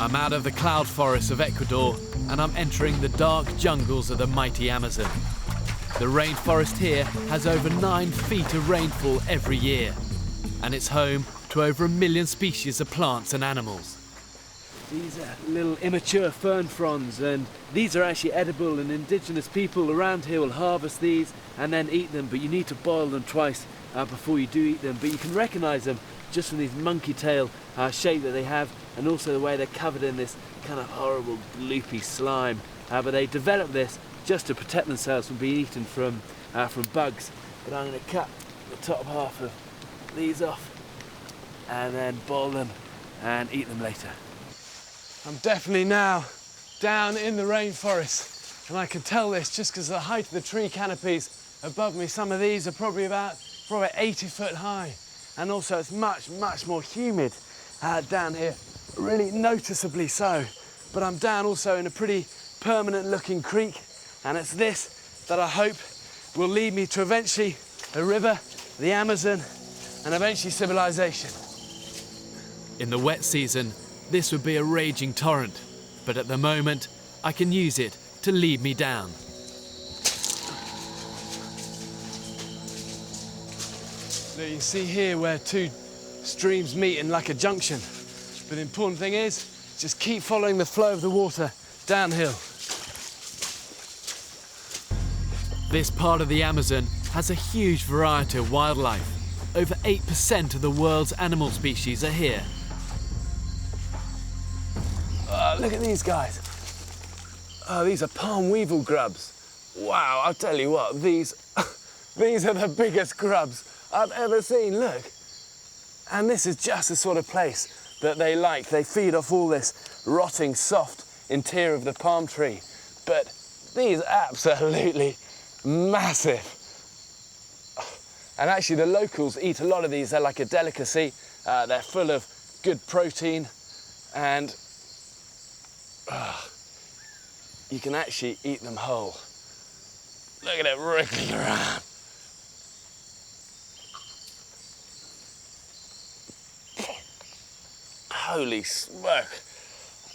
I'm out of the cloud forests of Ecuador and I'm entering the dark jungles of the mighty Amazon. The rainforest here has over 9 feet of rainfall every year, and it's home to over 1 million species of plants and animals. These are little immature fern fronds, and these are actually edible, and indigenous people around here will harvest these and then eat them, but you need to boil them twice before you do eat them. But you can recognise them just from these monkey tail shape that they have, and also the way they're covered in this kind of horrible gloopy slime. But they develop this just to protect themselves from being eaten from bugs. But I'm going to cut the top half of these off and then boil them and eat them later. I'm definitely now down in the rainforest, and I can tell this just because of the height of the tree canopies above me. Some of these are probably 80 foot high, and also it's much more humid down here, really noticeably so. But I'm down also in a pretty permanent looking creek, and it's this that I hope will lead me to eventually the river, the Amazon, and eventually civilization. In the wet season, this would be a raging torrent, but at the moment, I can use it to lead me down. Now you can see here where 2 streams meet in like a junction. But the important thing is, just keep following the flow of the water downhill. This part of the Amazon has a huge variety of wildlife. Over 8% of the world's animal species are here. Look at these guys. Oh, these are palm weevil grubs. Wow, I'll tell you what, these are the biggest grubs I've ever seen, look. And this is just the sort of place that they like. They feed off all this rotting, soft interior of the palm tree. But these are absolutely massive. And actually the locals eat a lot of these. They're like a delicacy. They're full of good protein, and you can actually eat them whole. Look at it wriggling around. Holy smoke,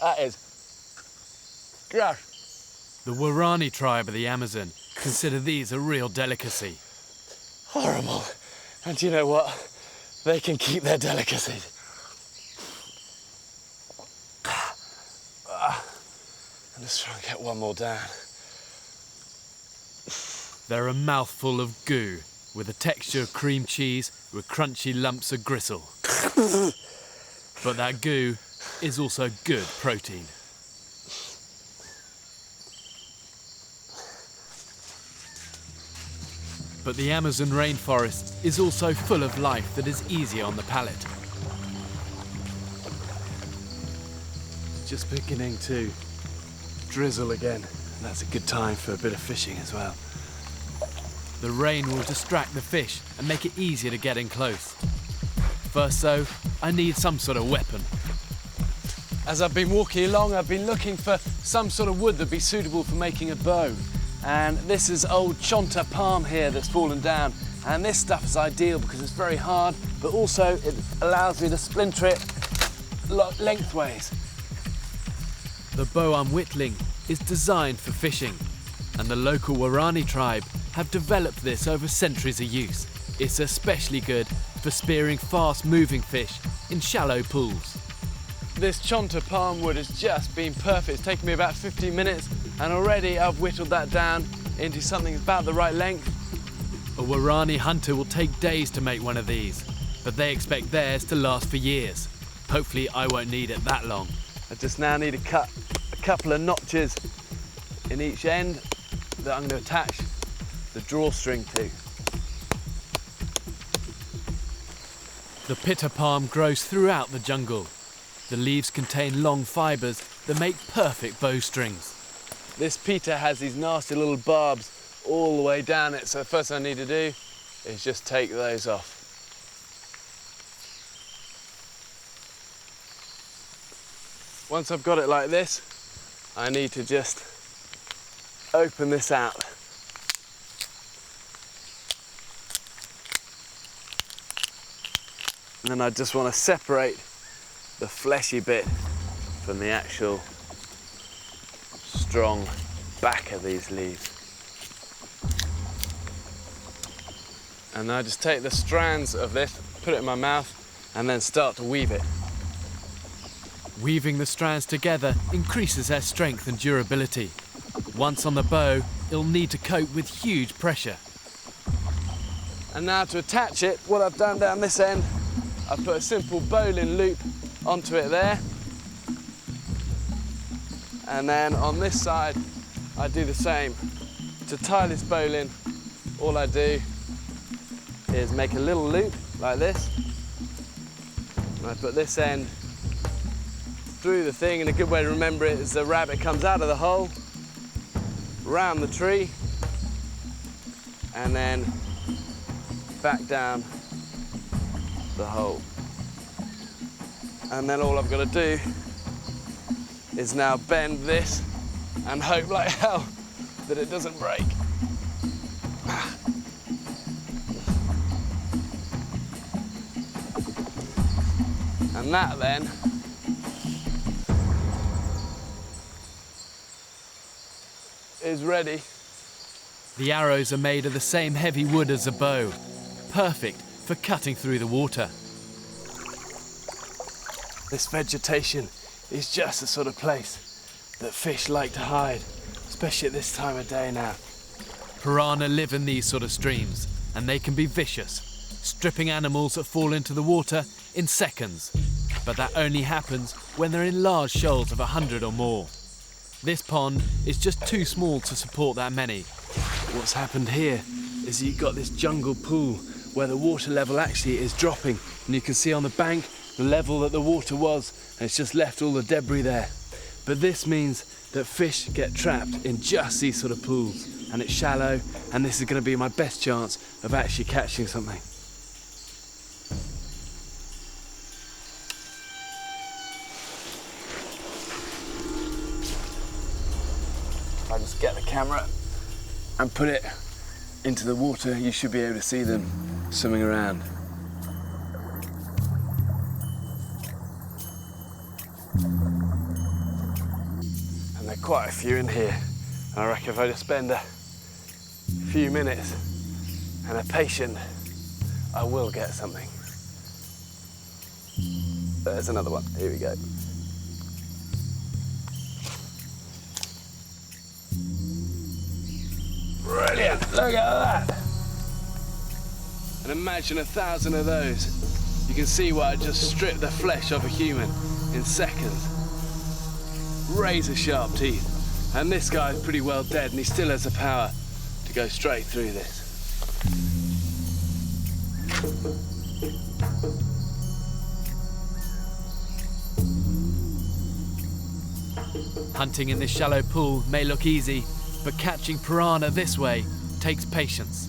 that is gross. The Guarani tribe of the Amazon consider these a real delicacy. Horrible. And you know what? They can keep their delicacy. I'm just trying to get one more down. They're a mouthful of goo, with a texture of cream cheese with crunchy lumps of gristle. But that goo is also good protein. But the Amazon rainforest is also full of life that is easier on the palate. Just beginning to drizzle again. That's a good time for a bit of fishing as well. The rain will distract the fish and make it easier to get in close. First though, I need some sort of weapon. As I've been walking along, I've been looking for some sort of wood that'd be suitable for making a bow. And this is old chonta palm here that's fallen down. And this stuff is ideal because it's very hard, but also it allows me to splinter it lengthways. The bow I'm whittling is designed for fishing, and the local Guarani tribe have developed this over centuries of use. It's especially good for spearing fast-moving fish in shallow pools. This chonta palm wood has just been perfect. It's taken me about 15 minutes, and already I've whittled that down into something about the right length. A Guarani hunter will take days to make one of these, but they expect theirs to last for years. Hopefully I won't need it that long. I just now need to cut a couple of notches in each end that I'm going to attach the drawstring to. The pitta palm grows throughout the jungle. The leaves contain long fibres that make perfect bowstrings. This pitta has these nasty little barbs all the way down it, so the first thing I need to do is just take those off. Once I've got it like this, I need to just open this out. And then I just want to separate the fleshy bit from the actual strong back of these leaves. And I just take the strands of this, put it in my mouth, and then start to weave it. Weaving the strands together increases their strength and durability. Once on the bow, it'll need to cope with huge pressure. And now to attach it, what I've done down this end, I've put a simple bowline loop onto it there. And then on this side, I do the same. To tie this bowline, all I do is make a little loop like this. And I put this end through the thing, and a good way to remember it is the rabbit comes out of the hole, round the tree, and then back down the hole. And then all I've got to do is now bend this and hope like hell that it doesn't break. And that then is ready. The arrows are made of the same heavy wood as a bow, perfect for cutting through the water. This vegetation is just the sort of place that fish like to hide, especially at this time of day now. Piranha live in these sort of streams, and they can be vicious, stripping animals that fall into the water in seconds. But that only happens when they're in large shoals of 100 or more. This pond is just too small to support that many. What's happened here is you've got this jungle pool where the water level actually is dropping, and you can see on the bank the level that the water was, and it's just left all the debris there. But this means that fish get trapped in just these sort of pools, and it's shallow, and this is going to be my best chance of actually catching something. If I just get the camera and put it into the water, you should be able to see them swimming around. And there are quite a few in here. And I reckon if I just spend a few minutes and are patient, I will get something. There's another one. Here we go. Brilliant, look at that. And imagine 1,000 of those. You can see why I just stripped the flesh off a human in seconds. Razor sharp teeth. And this guy's pretty well dead, and he still has the power to go straight through this. Hunting in this shallow pool may look easy, but catching piranha this way takes patience.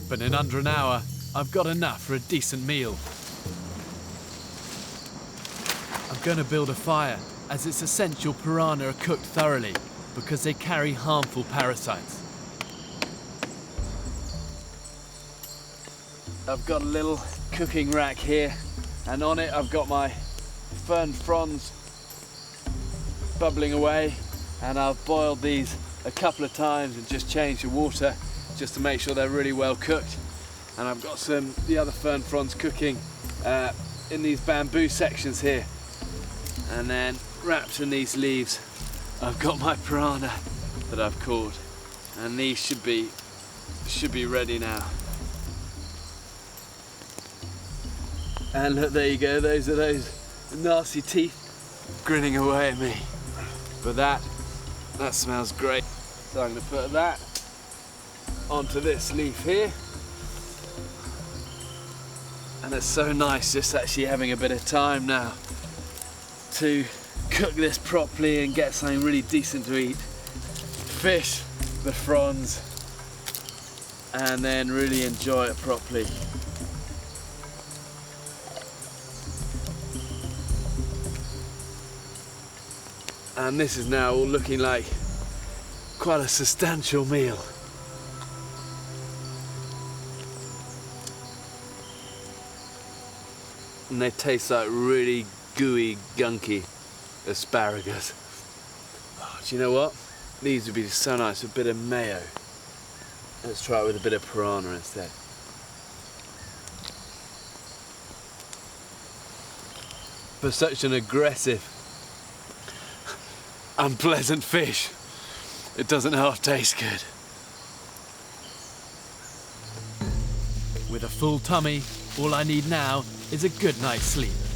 But in under an hour, I've got enough for a decent meal. I'm going to build a fire, as it's essential piranha are cooked thoroughly, because they carry harmful parasites. I've got a little cooking rack here, and on it I've got my Fern Fronds bubbling away, and I've boiled these a couple of times and just changed the water just to make sure they're really well cooked. And I've got the other Fern Fronds cooking in these bamboo sections here, and then wrapped in these leaves I've got my piranha that I've caught, and these should be ready now. And look, there you go, those are those nasty teeth grinning away at me. But that smells great. So I'm going to put that onto this leaf here. And it's so nice just actually having a bit of time now to cook this properly and get something really decent to eat. Fish the fronds and then really enjoy it properly. And this is now all looking like quite a substantial meal. And they taste like really gooey, gunky asparagus. Oh, do you know what? These would be so nice with a bit of mayo. Let's try it with a bit of piranha instead. For such an aggressive, unpleasant fish, it doesn't half taste good. With a full tummy, all I need now is a good night's sleep.